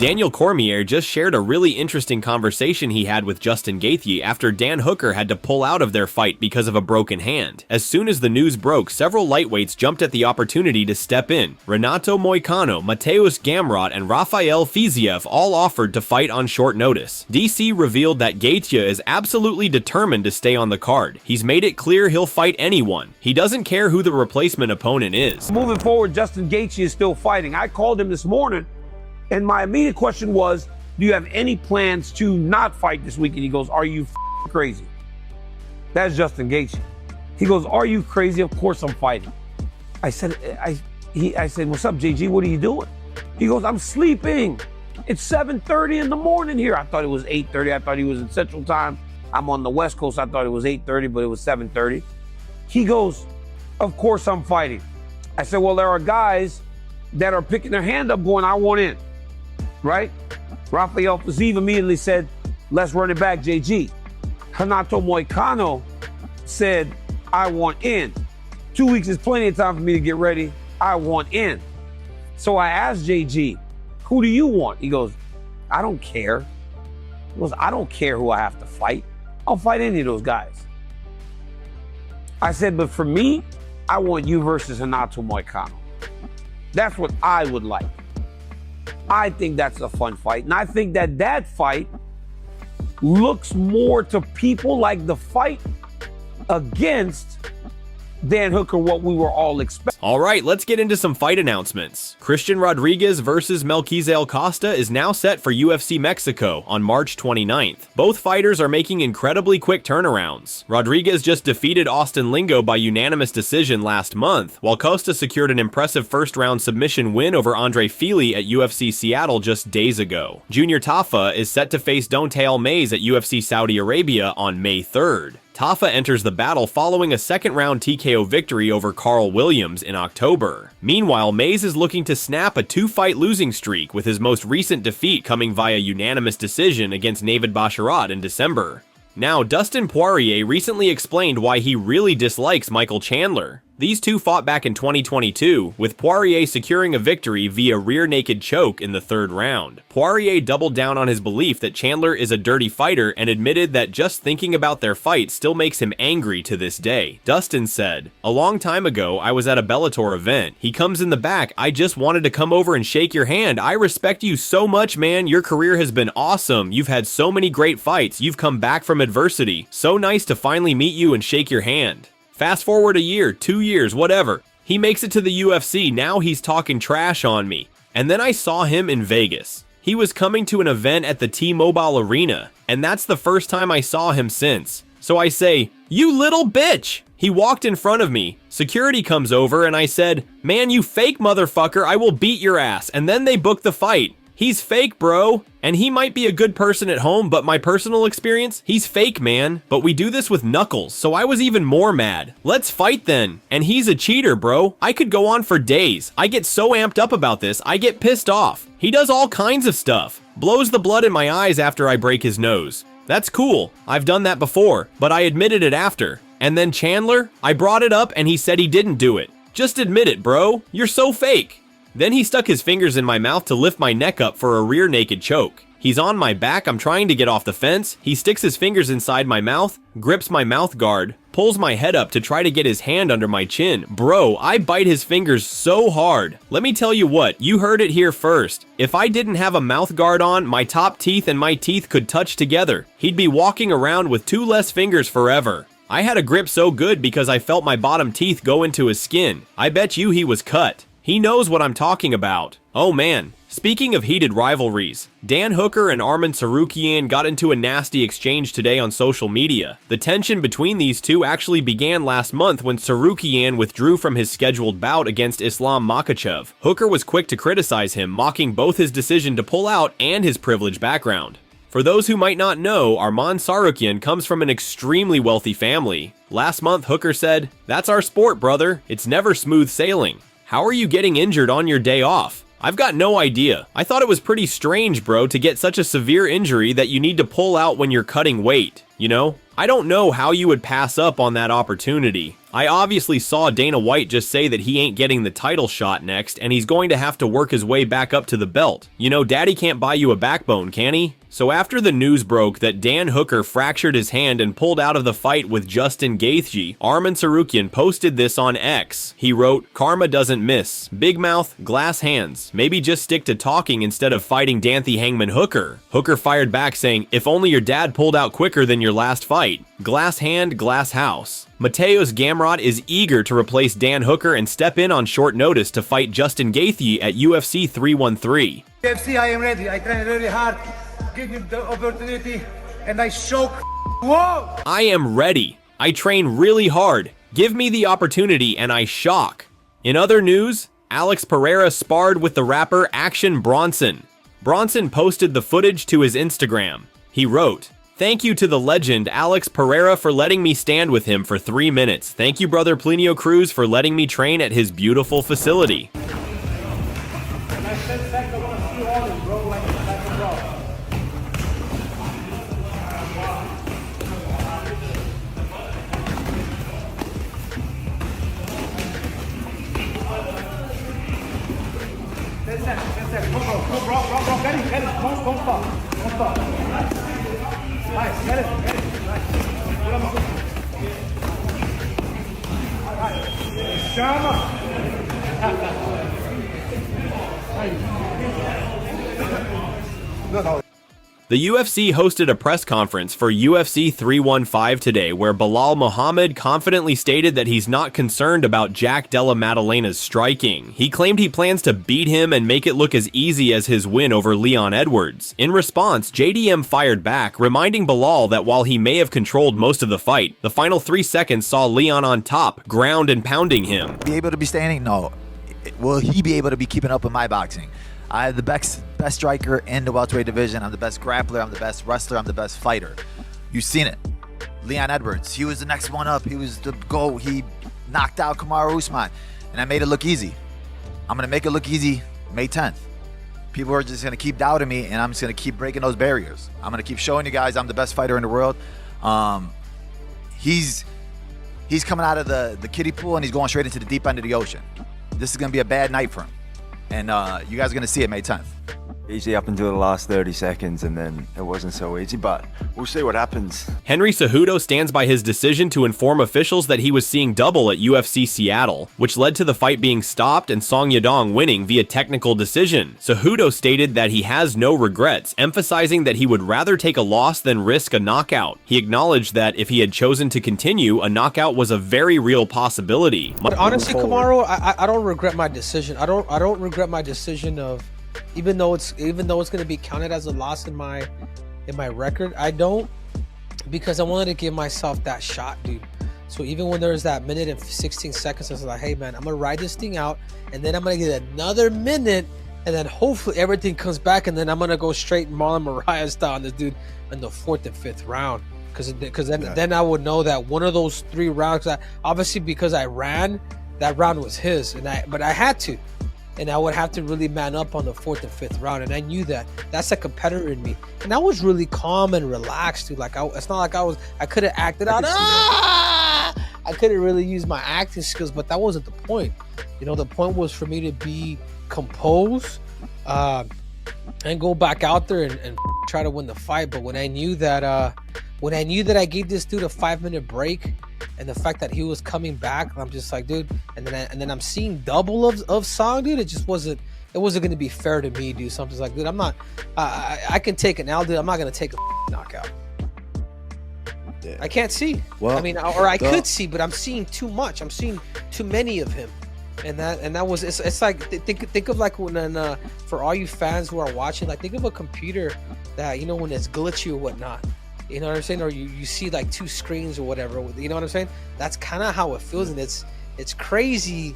Daniel Cormier just shared a really interesting conversation he had with Justin Gaethje after Dan Hooker had to pull out of their fight because of a broken hand. As soon as the news broke, several lightweights jumped at the opportunity to step in. Renato Moicano, Mateusz Gamrot, and Rafael Fiziev all offered to fight on short notice. DC revealed that Gaethje is absolutely determined to stay on the card. He's made it clear he'll fight anyone. He doesn't care who the replacement opponent is. Moving forward, Justin Gaethje is still fighting. I called him this morning, and my immediate question was, do you have any plans to not fight this weekend? He goes, are you crazy? That's Justin Gaethje. He goes, are you crazy? Of course I'm fighting. I said, what's up, JG? What are you doing? He goes, I'm sleeping. It's 7:30 in the morning here. I thought it was 8:30. I thought he was in Central Time. I'm on the West Coast. I thought it was 8:30, but it was 7:30. He goes, of course I'm fighting. I said, well, there are guys that are picking their hand up going, I want in, right? Rafael Fiziev immediately said, let's run it back, JG. Renato Moicano said, I want in. 2 weeks is plenty of time for me to get ready. I want in. So I asked JG, who do you want? He goes, I don't care. He goes, I don't care who I have to fight. I'll fight any of those guys. I said, but for me, I want you versus Renato Moicano. That's what I would like. I think that's a fun fight. And I think that that fight looks more to people like the fight against Dan Hooker, what we were all expecting. Alright, let's get into some fight announcements. Christian Rodriguez versus Melquizael Costa is now set for UFC Mexico on March 29th. Both fighters are making incredibly quick turnarounds. Rodriguez just defeated Austin Lingo by unanimous decision last month, while Costa secured an impressive first-round submission win over Andre Fili at UFC Seattle just days ago. Junior Tafa is set to face Don'Tale Mayes at UFC Saudi Arabia on May 3rd. Tafa enters the battle following a second-round TKO victory over Carl Williams in October. Meanwhile, Mayes is looking to snap a two-fight losing streak, with his most recent defeat coming via unanimous decision against Navid Basharat in December. Now, Dustin Poirier recently explained why he really dislikes Michael Chandler. These two fought back in 2022, with Poirier securing a victory via rear naked choke in the third round. Poirier doubled down on his belief that Chandler is a dirty fighter and admitted that just thinking about their fight still makes him angry to this day. Dustin said, "A long time ago, I was at a Bellator event. He comes in the back. I just wanted to come over and shake your hand. I respect you so much, man. Your career has been awesome. You've had so many great fights. You've come back from adversity. So nice to finally meet you and shake your hand." Fast forward a year, 2 years, whatever. He makes it to the UFC, now he's talking trash on me. And then I saw him in Vegas. He was coming to an event at the T-Mobile Arena, and that's the first time I saw him since. So I say, "You little bitch!" He walked in front of me. Security comes over and I said, "Man, you fake motherfucker, I will beat your ass." And then they booked the fight. He's fake, bro. And he might be a good person at home, but my personal experience, he's fake, man. But we do this with Knuckles, so I was even more mad. Let's fight then. And he's a cheater, bro. I could go on for days. I get so amped up about this, I get pissed off. He does all kinds of stuff. Blows the blood in my eyes after I break his nose. That's cool. I've done that before, but I admitted it after. And then Chandler, I brought it up and he said he didn't do it. Just admit it, bro. You're so fake. Then he stuck his fingers in my mouth to lift my neck up for a rear naked choke. He's on my back, I'm trying to get off the fence. He sticks his fingers inside my mouth, grips my mouth guard, pulls my head up to try to get his hand under my chin. Bro, I bite his fingers so hard. Let me tell you what, you heard it here first. If I didn't have a mouth guard on, my top teeth and my teeth could touch together. He'd be walking around with 2 less fingers forever. I had a grip so good because I felt my bottom teeth go into his skin. I bet you he was cut. He knows what I'm talking about. Oh man, speaking of heated rivalries, Dan Hooker and Arman Tsarukyan got into a nasty exchange today on social media. The tension between these two actually began last month when Tsarukyan withdrew from his scheduled bout against Islam Makhachev. Hooker was quick to criticize him, mocking both his decision to pull out and his privileged background. For those who might not know, Arman Tsarukyan comes from an extremely wealthy family. Last month, Hooker said, "That's our sport, brother. It's never smooth sailing. How are you getting injured on your day off?" I've got no idea. I thought it was pretty strange, bro, to get such a severe injury that you need to pull out when you're cutting weight, you know? I don't know how you would pass up on that opportunity. I obviously saw Dana White just say that he ain't getting the title shot next, and he's going to have to work his way back up to the belt. You know, daddy can't buy you a backbone, can he? So after the news broke that Dan Hooker fractured his hand and pulled out of the fight with Justin Gaethje, Arman Tsarukyan posted this on X. He wrote, "Karma doesn't miss. Big mouth, glass hands. Maybe just stick to talking instead of fighting Danthy Hangman Hooker." Hooker fired back saying, "If only your dad pulled out quicker than your last fight. Glass hand, glass house." Mateus Gamrot is eager to replace Dan Hooker and step in on short notice to fight Justin Gaethje at UFC 313. UFC, I am ready. I train really hard. Give me the opportunity and I show. Whoa! I am ready. I train really hard. Give me the opportunity and I shock. In other news, Alex Pereira sparred with the rapper Action Bronson. Bronson posted the footage to his Instagram. He wrote, "Thank you to the legend Alex Pereira for letting me stand with him for 3 minutes. Thank you, brother Plinio Cruz, for letting me train at his beautiful facility." The UFC hosted a press conference for UFC 315 today where Bilal Muhammad confidently stated that he's not concerned about Jack Della Maddalena's striking. He claimed he plans to beat him and make it look as easy as his win over Leon Edwards. In response, JDM fired back, reminding Bilal that while he may have controlled most of the fight, the final 3 seconds saw Leon on top, ground and pounding him. Be able to be standing? No. Will he be able to be keeping up with my boxing? I have the best striker in the welterweight division. I'm the best grappler. I'm the best wrestler. I'm the best fighter. You've seen it. Leon Edwards, he was the next one up. He was the GOAT. He knocked out Kamaru Usman, and I made it look easy. I'm going to make it look easy May 10th. People are just going to keep doubting me, and I'm just going to keep breaking those barriers. I'm going to keep showing you guys I'm the best fighter in the world. He's coming out of the kiddie pool, and he's going straight into the deep end of the ocean. This is going to be a bad night for him. And you guys are going to see it May 10th. Easy up until the last 30 seconds, and then it wasn't so easy, but we'll see what happens. Henry Cejudo stands by his decision to inform officials that he was seeing double at UFC Seattle, which led to the fight being stopped and Song Yadong winning via technical decision. Cejudo stated that he has no regrets, emphasizing that he would rather take a loss than risk a knockout. He acknowledged that if he had chosen to continue, a knockout was a very real possibility. But honestly, Kamaru, I don't regret my decision. I don't regret my decision of even though it's going to be counted as a loss in my record. I don't, because I wanted to give myself that shot, dude. So even when there's that minute and 16 seconds, I was like, hey man, I'm gonna ride this thing out, and then I'm gonna get another minute, and then hopefully everything comes back, and then I'm gonna go straight Marlon Moraes style on this dude in the 4th and 5th round. Because then I would know that one of those 3 rounds, obviously because I ran, that round was his, but I had to. And I would have to really man up on the 4th and 5th round, and I knew that. That's a competitor in me, and I was really calm and relaxed, dude. Like it's not like I could have acted out. I couldn't really use my acting skills, but that wasn't the point. You know, the point was for me to be composed, and go back out there and try to win the fight. But when I knew that I gave this dude a 5-minute break, and the fact that he was coming back, I'm just like, dude. And then I'm seeing double of Song, dude. It just wasn't going to be fair to me, dude. So I'm just like, dude, I'm not. I can take an L, dude. I'm not going to take a knockout. Yeah. I can't see. Well, I mean, or I could see, but I'm seeing too much. I'm seeing too many of him, and that was. It's like think of like when for all you fans who are watching, like think of a computer that when it's glitchy or whatnot. You know what I'm saying? Or you see like 2 screens or whatever. You know what I'm saying? That's kind of how it feels, and it's crazy.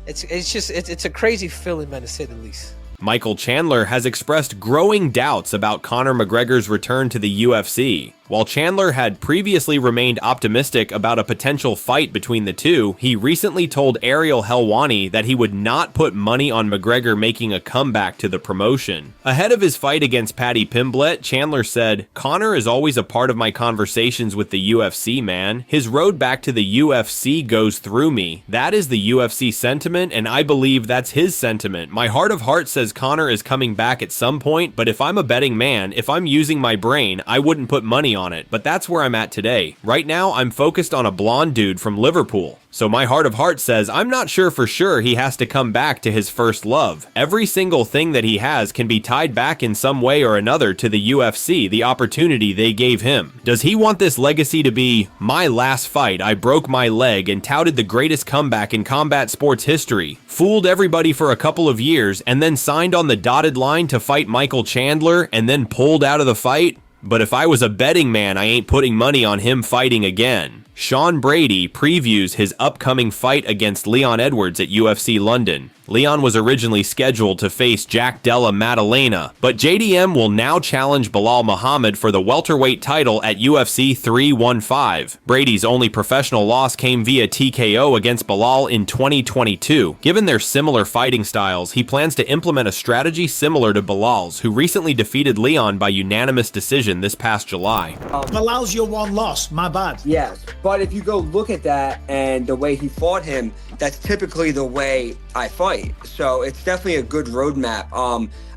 It's a crazy feeling, man, to say the least. Michael Chandler has expressed growing doubts about Conor McGregor's return to the UFC. While Chandler had previously remained optimistic about a potential fight between the two, he recently told Ariel Helwani that he would not put money on McGregor making a comeback to the promotion. Ahead of his fight against Paddy Pimblett, Chandler said, "Conor is always a part of my conversations with the UFC, man. His road back to the UFC goes through me. That is the UFC sentiment, and I believe that's his sentiment. My heart of hearts says Conor is coming back at some point, but if I'm a betting man, if I'm using my brain, I wouldn't put money on it, but that's where I'm at today. Right now, I'm focused on a blonde dude from Liverpool. So my heart of hearts says I'm not sure for sure he has to come back to his first love. Every single thing that he has can be tied back in some way or another to the UFC, the opportunity they gave him. Does he want this legacy to be, my last fight, I broke my leg and touted the greatest comeback in combat sports history, fooled everybody for a couple of years, and then signed on the dotted line to fight Michael Chandler and then pulled out of the fight? But if I was a betting man, I ain't putting money on him fighting again." Sean Brady previews his upcoming fight against Leon Edwards at UFC London. Leon was originally scheduled to face Jack Della Maddalena, but JDM will now challenge Belal Muhammad for the welterweight title at UFC 315. Brady's only professional loss came via TKO against Belal in 2022. Given their similar fighting styles, he plans to implement a strategy similar to Belal's, who recently defeated Leon by unanimous decision this past July. Belal's your one loss, my bad. Yes, but if you go look at that and the way he fought him, that's typically the way I fight. So it's definitely a good roadmap.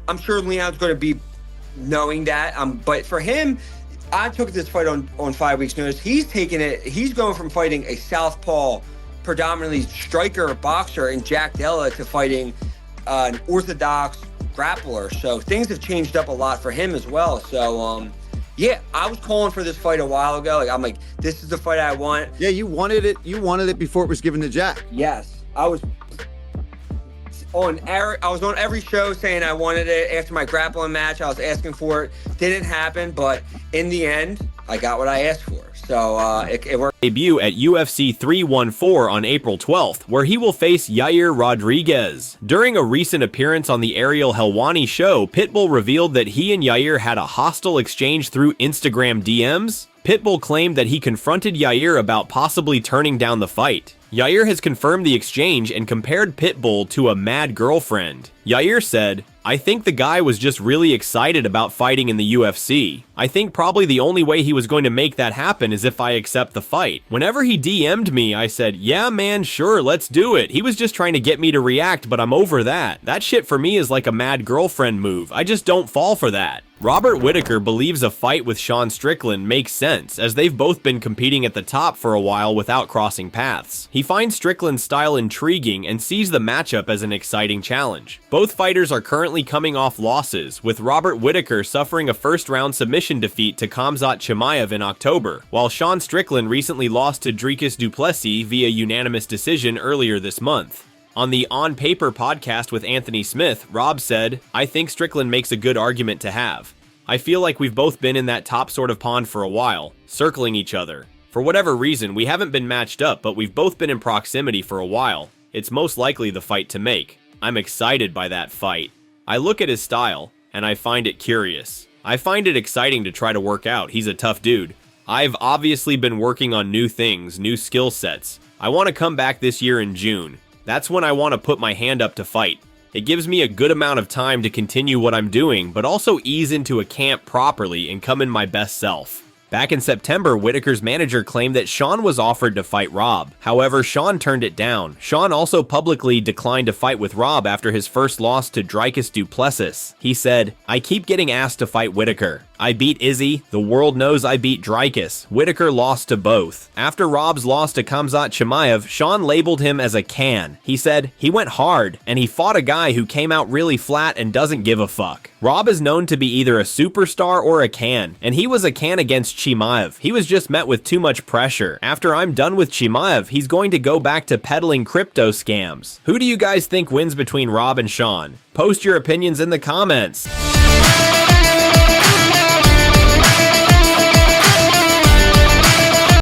I'm sure Leon's going to be knowing that. But for him, I took this fight on 5 weeks' notice. He's taking it. He's going from fighting a southpaw, predominantly striker boxer in Jack Della to fighting an orthodox grappler. So things have changed up a lot for him as well. So yeah, I was calling for this fight a while ago. I'm like, this is the fight I want. Yeah, you wanted it. You wanted it before it was given to Jack. Yes, I was on every show saying I wanted it. After my grappling match, I was asking for it. Didn't happen, but in the end, I got what I asked for. So it worked. Debut at UFC 314 on April 12th, where he will face Yair Rodriguez. During a recent appearance on the Ariel Helwani show, Pitbull revealed that he and Yair had a hostile exchange through Instagram DMs. Pitbull claimed that he confronted Yair about possibly turning down the fight. Yair has confirmed the exchange and compared Pitbull to a mad girlfriend. Yair said, "I think the guy was just really excited about fighting in the UFC. I think probably the only way he was going to make that happen is if I accept the fight. Whenever he DM'd me, I said, yeah man, sure, let's do it. He was just trying to get me to react, but I'm over that. That shit for me is like a mad girlfriend move. I just don't fall for that." Robert Whittaker believes a fight with Sean Strickland makes sense, as they've both been competing at the top for a while without crossing paths. He finds Strickland's style intriguing and sees the matchup as an exciting challenge. Both fighters are currently coming off losses, with Robert Whittaker suffering a first-round submission defeat to Khamzat Chimaev in October, while Sean Strickland recently lost to Dricus du Plessis via unanimous decision earlier this month. On the On Paper podcast with Anthony Smith, Rob said, "I think Strickland makes a good argument to have. I feel like we've both been in that top sort of pond for a while, circling each other. For whatever reason, we haven't been matched up, but we've both been in proximity for a while. It's most likely the fight to make. I'm excited by that fight. I look at his style, and I find it curious. I find it exciting to try to work out. He's a tough dude. I've obviously been working on new things, new skill sets. I want to come back this year in June. That's when I want to put my hand up to fight. It gives me a good amount of time to continue what I'm doing, but also ease into a camp properly and come in my best self." Back in September, Whittaker's manager claimed that Sean was offered to fight Rob. However, Sean turned it down. Sean also publicly declined to fight with Rob after his first loss to Dricus du Plessis. He said, "I keep getting asked to fight Whittaker. I beat Izzy. The world knows I beat Dricus. Whittaker lost to both." After Rob's loss to Khamzat Chimaev, Sean labeled him as a can. He said, "He went hard, and he fought a guy who came out really flat and doesn't give a fuck." Rob is known to be either a superstar or a can, and he was a can against Chimaev. He was just met with too much pressure. After I'm done with Chimaev, he's going to go back to peddling crypto scams. Who do you guys think wins between Rob and Sean? Post your opinions in the comments.